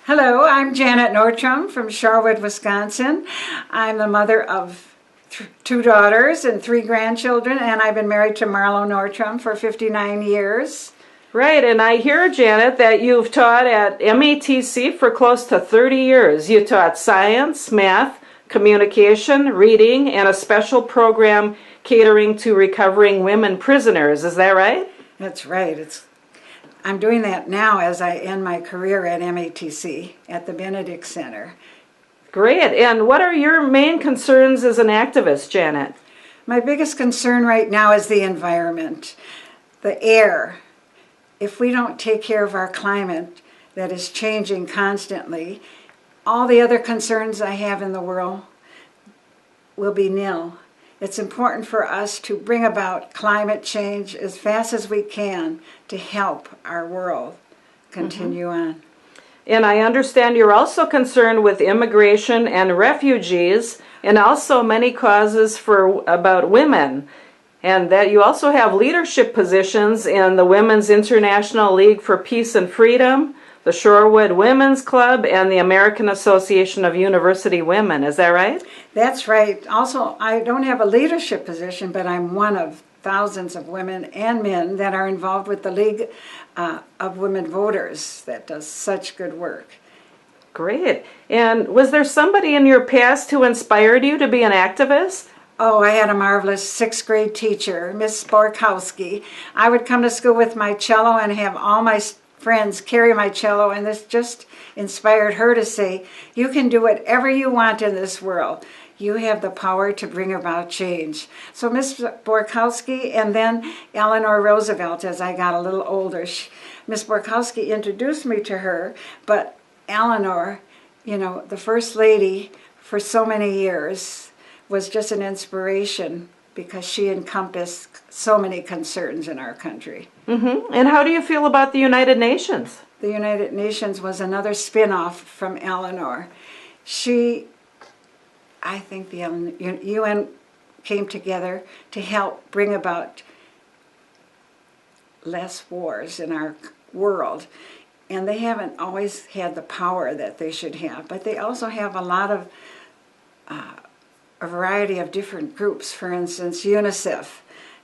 Hello, I'm Janet Nortrom from Shorewood, Wisconsin. I'm the mother of two daughters and three grandchildren, and I've been married to Marlo Nortrom for 59 years. Right, and I hear, Janet, that you've taught at MATC for close to 30 years. You taught science, math, communication, reading, and a special program catering to recovering women prisoners. Is that right? That's right. I'm doing that now as I end my career at MATC at the Benedict Center. Great. And what are your main concerns as an activist, Janet? My biggest concern right now is the environment, the air. If we don't take care of our climate that is changing constantly, all the other concerns I have in the world will be nil. It's important for us to bring about climate change as fast as we can to help our world continue on. And I understand you're also concerned with immigration and refugees, and also many causes about women, and that you also have leadership positions in the Women's International League for Peace and Freedom, the Shorewood Women's Club, and the American Association of University Women. Is that right? That's right. Also, I don't have a leadership position, but I'm one of thousands of women and men that are involved with the League of Women Voters that does such good work. Great. And was there somebody in your past who inspired you to be an activist? Oh, I had a marvelous sixth grade teacher, Miss Borkowski. I would come to school with my cello and have all my friends carry my cello, and this just inspired her to say, you can do whatever you want in this world. You have the power to bring about change. So Miss Borkowski, and then Eleanor Roosevelt as I got a little older. Miss Borkowski introduced me to her, but Eleanor, the First Lady for so many years, was just an inspiration because she encompassed so many concerns in our country. And how do you feel about the United Nations? The United Nations was another spin-off from Eleanor. I think the UN came together to help bring about less wars in our world. And they haven't always had the power that they should have, but they also have a lot of a variety of different groups, for instance, UNICEF.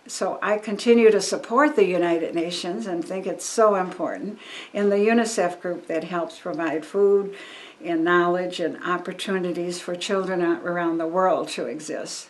So I continue to support the United Nations and think it's so important. In the UNICEF group that helps provide food and knowledge and opportunities for children around the world to exist.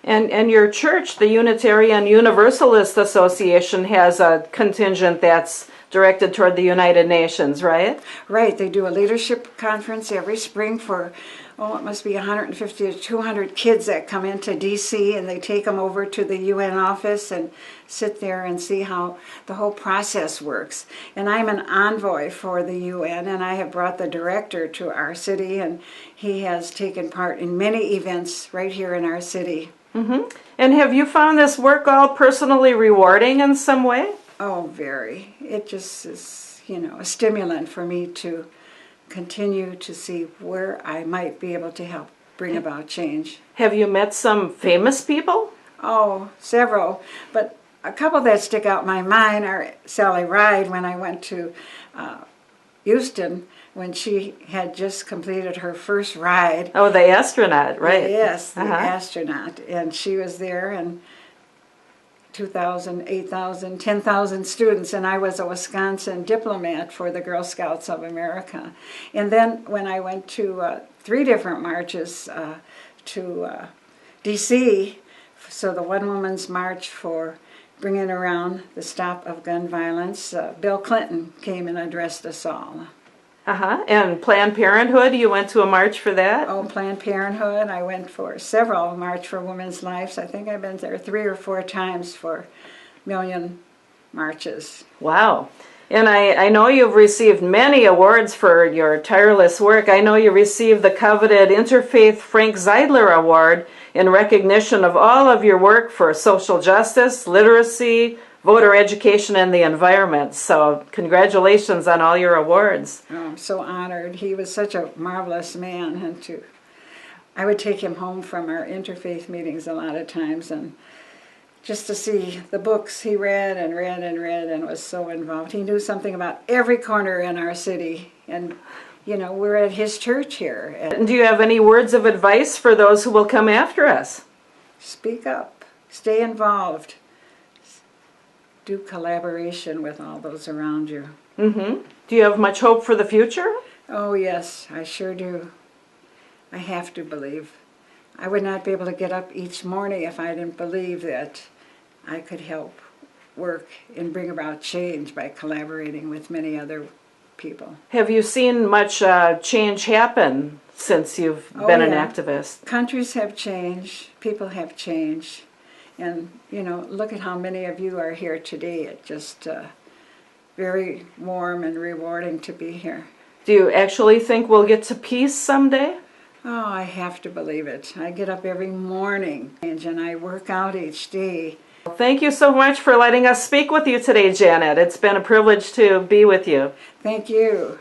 And your church, the Unitarian Universalist Association, has a contingent that's directed toward the United Nations, right? Right. They do a leadership conference every spring for, it must be 150 to 200 kids that come into D.C. and they take them over to the UN office and sit there and see how the whole process works. And I'm an envoy for the UN, and I have brought the director to our city, and he has taken part in many events right here in our city. And have you found this work all personally rewarding in some way? Oh, very. It just is, a stimulant for me to continue to see where I might be able to help bring about change. Have you met some famous people? Oh, several. But a couple that stick out in my mind are Sally Ride when I went to Houston when she had just completed her first ride. Oh, the astronaut, right? Yes, the astronaut. And she was there, and 2,000, 8,000, 10,000 students, and I was a Wisconsin diplomat for the Girl Scouts of America. And then when I went to 3 different marches to D.C., so the One Woman's March for bringing around the stop of gun violence, Bill Clinton came and addressed us all. And Planned Parenthood, you went to a march for that? Oh, Planned Parenthood. I went for several March for Women's Lives. I think I've been there 3 or 4 times for million marches. Wow. And I know you've received many awards for your tireless work. I know you received the coveted Interfaith Frank Zeidler Award in recognition of all of your work for social justice, literacy, voter education, and the environment. So congratulations on all your awards. Oh, I'm so honored. He was such a marvelous man, and I would take him home from our interfaith meetings a lot of times, and just to see the books he read and read and read and was so involved. He knew something about every corner in our city, and we're at his church here. And do you have any words of advice for those who will come after us? Speak up, stay involved, do collaboration with all those around you. Mm-hmm. Do you have much hope for the future? Oh yes, I sure do. I have to believe. I would not be able to get up each morning if I didn't believe that I could help work and bring about change by collaborating with many other people. Have you seen much change happen since you've been an activist? Countries have changed, people have changed, and look at how many of you are here today. It's just very warm and rewarding to be here. Do you actually think we'll get to peace someday? Oh, I have to believe it. I get up every morning and I work out each day. Thank you so much for letting us speak with you today, Janet. It's been a privilege to be with you. Thank you.